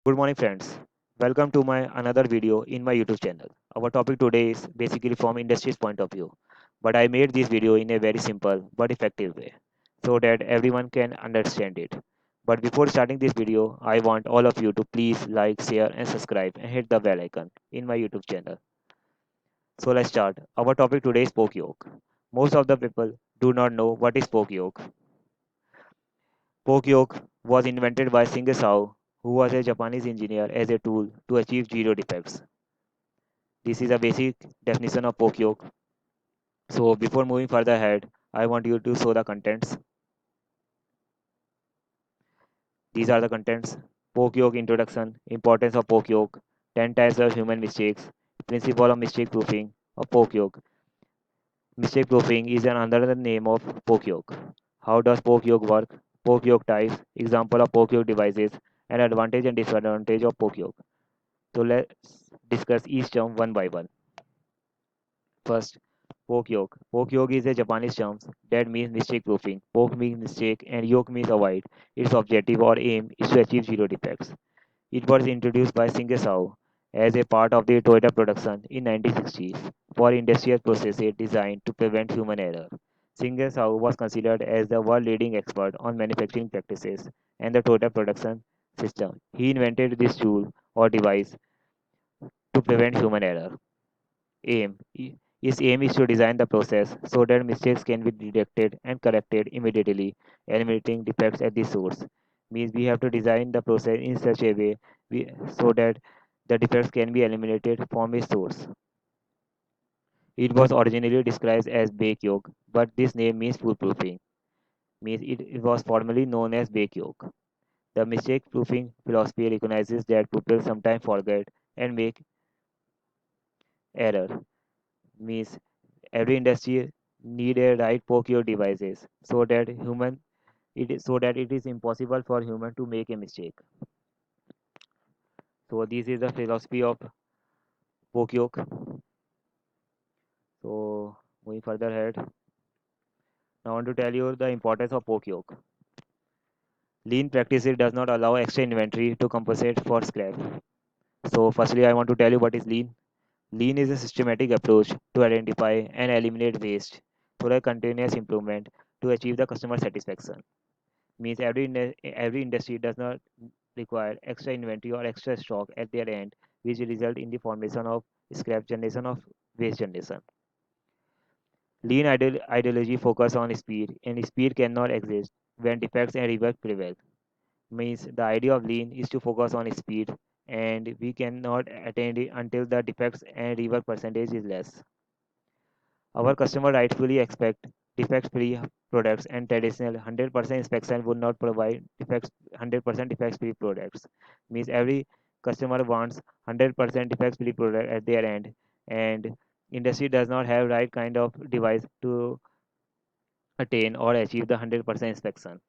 Good morning, friends. Welcome to my another video in my YouTube channel. Our topic today is basically from industry's point of view, but I made this video in a very simple but effective way so that everyone can understand it. But before starting this video, I want all of you to please like, share, and subscribe and hit the bell icon in my YouTube channel. So let's start. Our topic today is poke yolk. Most of the people do not know what is poke yolk. Poke yolk was invented by Singer Sao, who was a Japanese engineer as a tool to achieve zero defects. This is a basic definition of poke yolk. So before moving further ahead, I want you to show the contents. These are the contents. Poke yolk introduction, importance of poke yolk, 10 types of human mistakes, principle of mistake proofing of poke yolk. Mistake proofing is another name of poke yolk. How does poke yolk work? Poke yolk types, example of poke yolk devices, and advantage and disadvantage of poke yolk. So let's discuss each term one by one. First, poke yoke. Poke yoke is a Japanese term that means mistake proofing. Poke means mistake and yoke means avoid. Its objective or aim is to achieve zero defects. It was introduced by Singer Sao as a part of the Toyota production in 1960s for industrial processes designed to prevent human error. Singer Sao was considered as the world leading expert on manufacturing practices and the Toyota production system. He invented this tool or device to prevent human error. Aim. His aim is to design the process so that mistakes can be detected and corrected immediately, eliminating defects at the source. Means we have to design the process in such a way so that the defects can be eliminated from its source. It was originally described as bake yolk, but this name means foolproofing. Means it was formerly known as bake yolk. The mistake proofing philosophy recognizes that people sometimes forget and make error. Means every industry need a right procure devices so that it is impossible for human to make a mistake. So this is the philosophy of Pokyok. So moving further ahead, now I want to tell you the importance of Pokyok. Lean practices does not allow extra inventory to compensate for scrap. So firstly, I want to tell you what is lean. Lean is a systematic approach to identify and eliminate waste through a continuous improvement to achieve the customer satisfaction. Means every industry does not require extra inventory or extra stock at their end, which result in the formation of scrap generation of waste generation. Lean ideology focus on speed, and speed cannot exist when defects and rework prevail. Means the idea of lean is to focus on speed, and we cannot attain it until the defects and rework percentage is less. Our customer rightfully expect defect-free products, and traditional 100% inspection would not provide defects 100% defect-free products. Means every customer wants 100% defect-free product at their end, and industry does not have right kind of device to attain or achieve the 100% inspection.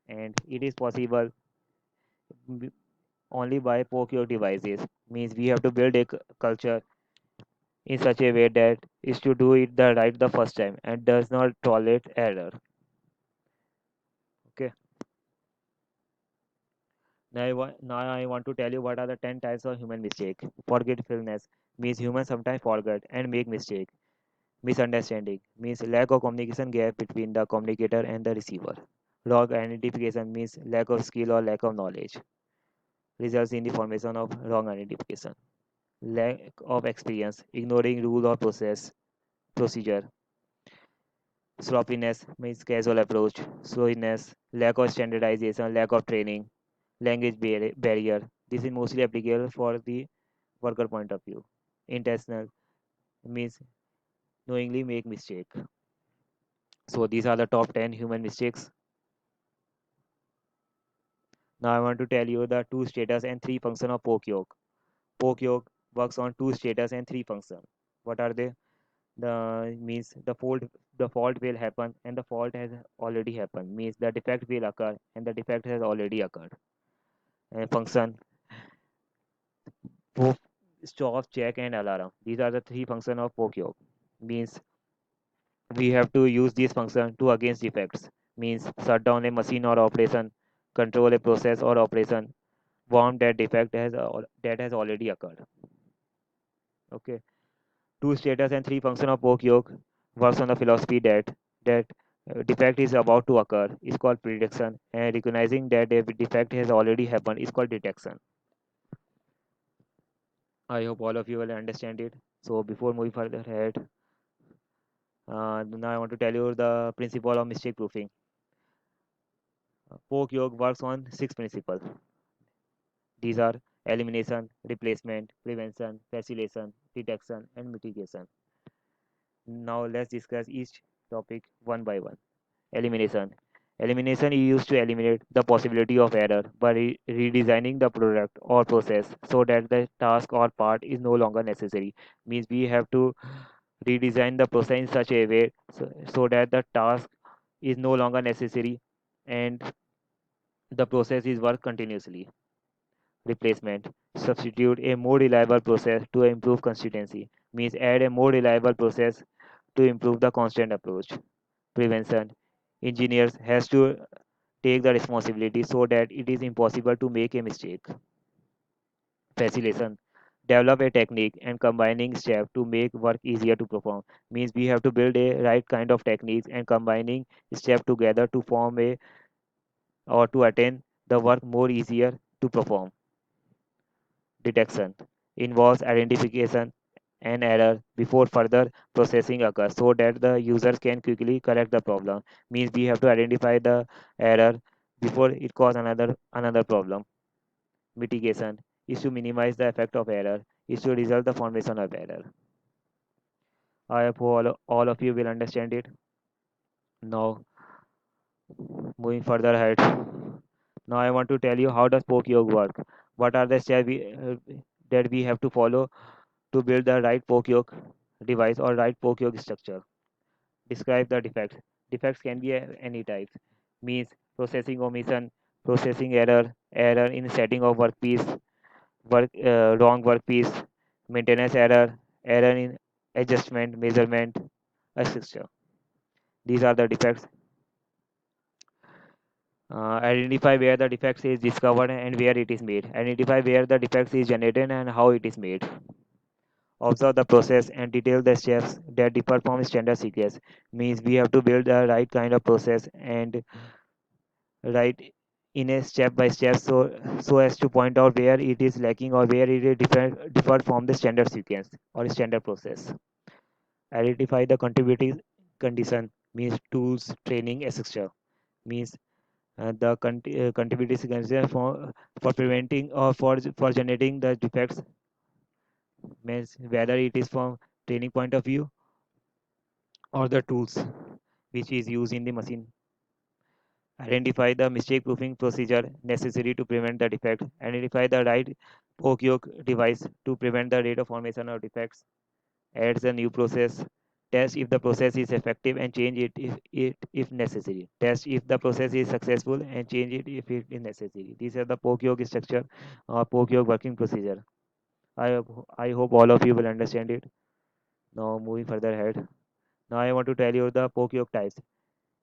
And it is possible b- only by procure devices. Means we have to build a culture in such a way that is to do it the right the first time and does not tolerate error. Okay. Now I want to tell you what are the 10 types of human mistake. Forgetfulness means humans sometimes forget and make mistake. Misunderstanding means lack of communication gap between the communicator and the receiver. Wrong identification means lack of skill or lack of knowledge. Results in the formation of wrong identification. Lack of experience, ignoring rule or procedure. Sloppiness means casual approach. Slowness, lack of standardization, lack of training. Language barrier. This is mostly applicable for the worker point of view. Intentional means knowingly make mistake. So these are the top 10 human mistakes. Now I want to tell you the two status and three function of poke yoke. Poke yoke works on two status and three function. What are they? The means the fault will happen and the fault has already happened. Means the defect will occur and the defect has already occurred. And function Poke, stop, check, and alarm. These are the three functions of POCUOC. Means we have to use these functions to against defects. Means shut down a machine or operation, control a process or operation, warn that defect that has already occurred. Okay. Two status and three function of poke yoke works on the philosophy that defect is about to occur is called prediction, and recognizing that a defect has already happened is called detection. I hope all of you will understand it. So before moving further ahead, now I want to tell you the principle of mistake proofing. Poke yoke works on six principles. These are elimination, replacement, prevention, facilitation, detection, and mitigation. Now let's discuss each topic one by one. Elimination. Elimination is used to eliminate the possibility of error by redesigning the product or process so that the task or part is no longer necessary. Means we have to redesign the process in such a way so that the task is no longer necessary and the process is work continuously. Replacement. Substitute a more reliable process to improve consistency. Means add a more reliable process to improve the constant approach. Prevention. Engineers has to take the responsibility so that it is impossible to make a mistake. Facilitation. Develop a technique and combining steps to make work easier to perform. Means we have to build a right kind of techniques and combining steps together to form a or to attain the work more easier to perform. Detection involves identification and error before further processing occurs so that the users can quickly correct the problem. Means we have to identify the error before it cause another problem. Mitigation is to minimize the effect of error, is to resolve the formation of error. I hope all of you will understand it. Now, moving further ahead. Now, I want to tell you how does poke yoke work. What are the steps that we have to follow to build the right poke yoke device or right poke yoke structure. Describe the defects. Defects can be any type. Means processing omission, processing error, error in setting of workpiece, wrong workpiece, maintenance error, error in adjustment, measurement, etc. These are the defects. Identify where the defects is discovered and where it is made. Identify where the defects is generated and how it is made. Observe the process and detail the steps that differ from standard sequence. Means we have to build the right kind of process and write in a step by step so as to point out where it is lacking or where it is different from the standard sequence or standard process. Identify the contributing condition means tools, training, etc. Means the contributing condition for preventing or for generating the defects means whether it is from training point of view or the tools which is used in the machine. Identify the mistake proofing procedure necessary to prevent the defect. Identify the right poke yoke device to prevent the rate of formation of defects. Adds a new process. Test if the process is effective and change it if necessary. Test if the process is successful and change it if it is necessary. These are the poke yoke structure or poke yoke working procedure. I hope all of you will understand it. Now moving further ahead. Now I want to tell you the poke yoke types.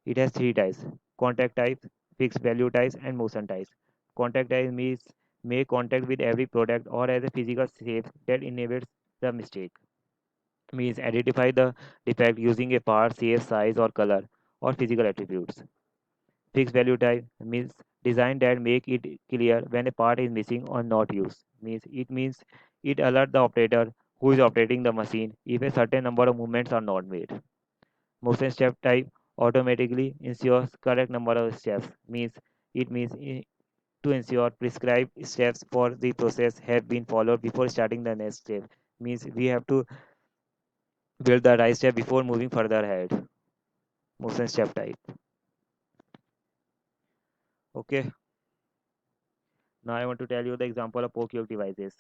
It has three types: contact type, fixed value types, and motion types. Contact type means make contact with every product or as a physical shape that enables the mistake. Means identify the defect using a part, shape, size, or color, or physical attributes. Fixed value type means design that make it clear when a part is missing or not used. Means it alert the operator who is operating the machine if a certain number of movements are not made. Motion step type automatically ensures correct number of steps. Means to ensure prescribed steps for the process have been followed before starting the next step. Means we have to build the right step before moving further ahead. Motion step type. Okay. Now I want to tell you the example of poke yoke devices.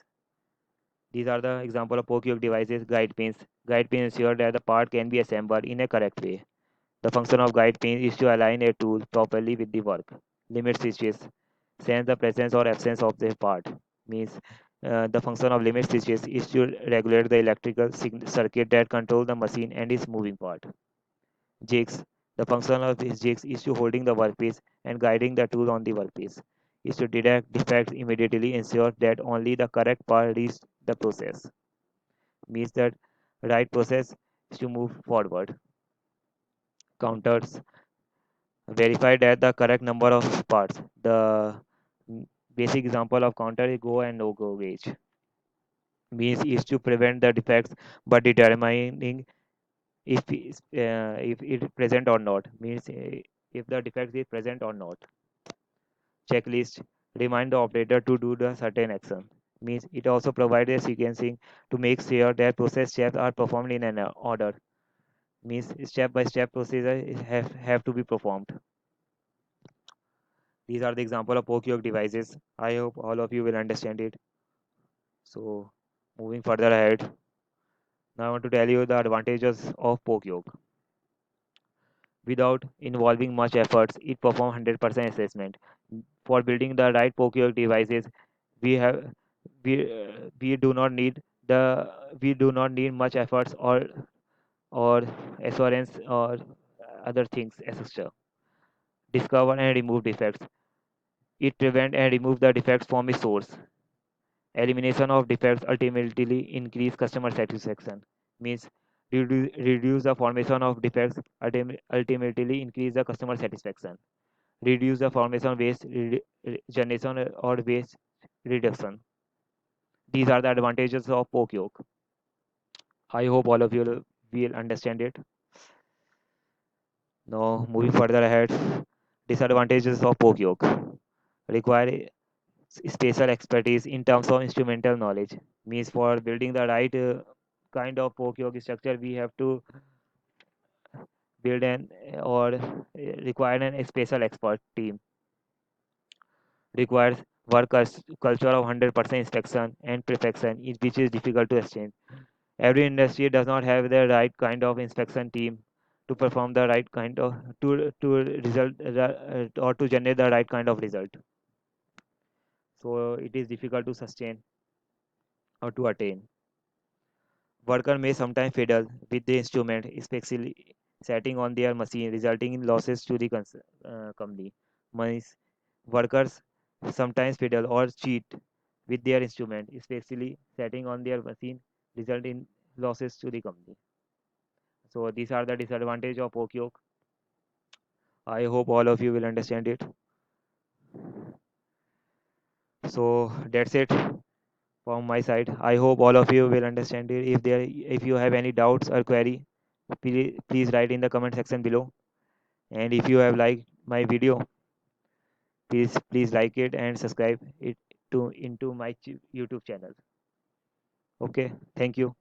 These are the example of poke yoke devices. Guide pins. Guide pins ensure that the part can be assembled in a correct way. The function of guide pin is to align a tool properly with the work. Limit switches sense the presence or absence of the part. Means the function of limit switches is to regulate the electrical circuit that control the machine and its moving part. Jigs. The function of these jigs is to holding the workpiece and guiding the tool on the workpiece. is to detect defects immediately, ensure that only the correct part reach the process. Means that right process is to move forward. Counters verify that the correct number of parts. The mm, basic example of counter is go and no go gauge. Means is to prevent the defects but determining if it is present or not. Means if the defect is present or not. Checklist remind the operator to do the certain action. Means it also provides a sequencing to make sure that process steps are performed in an order. Means step by step procedure have to be performed. These are the example of POCUOC devices. I hope all of you will understand it. So moving further ahead, now I want to tell you the advantages of POCUOC. Without involving much efforts, it performs 100% assessment. For building the right POCUOC devices, we have we do not need the we do not need much efforts or assurance or other things etc. Discover and remove defects. It prevent and remove the defects from its source. Elimination of defects ultimately increase customer satisfaction. Means reduce the formation of defects ultimately increase the customer satisfaction. Reduce the formation waste generation or waste reduction. These are the advantages of POCUOC. I hope all of you will understand it. Now moving further ahead, disadvantages of POCUOC require special expertise in terms of instrumental knowledge. Means for building the right kind of POCUOC structure, we have to build an or require an special expert team. Requires culture of 100% inspection and perfection, which is difficult to achieve. Every industry does not have the right kind of inspection team to perform the right kind of to result or to generate the right kind of result. So it is difficult to sustain or to attain. Worker may sometimes fiddle with the instrument, especially setting on their machine, resulting in losses to the company. Means workers sometimes fiddle or cheat with their instrument, especially setting on their machine, result in losses to the company. So these are the disadvantage of POCUOC. I hope all of you will understand it. So that's it from my side. I hope all of you will understand it. If you have any doubts or query, please write in the comment section below. And if you have liked my video, please like it and subscribe it to into my YouTube channel. Okay, thank you.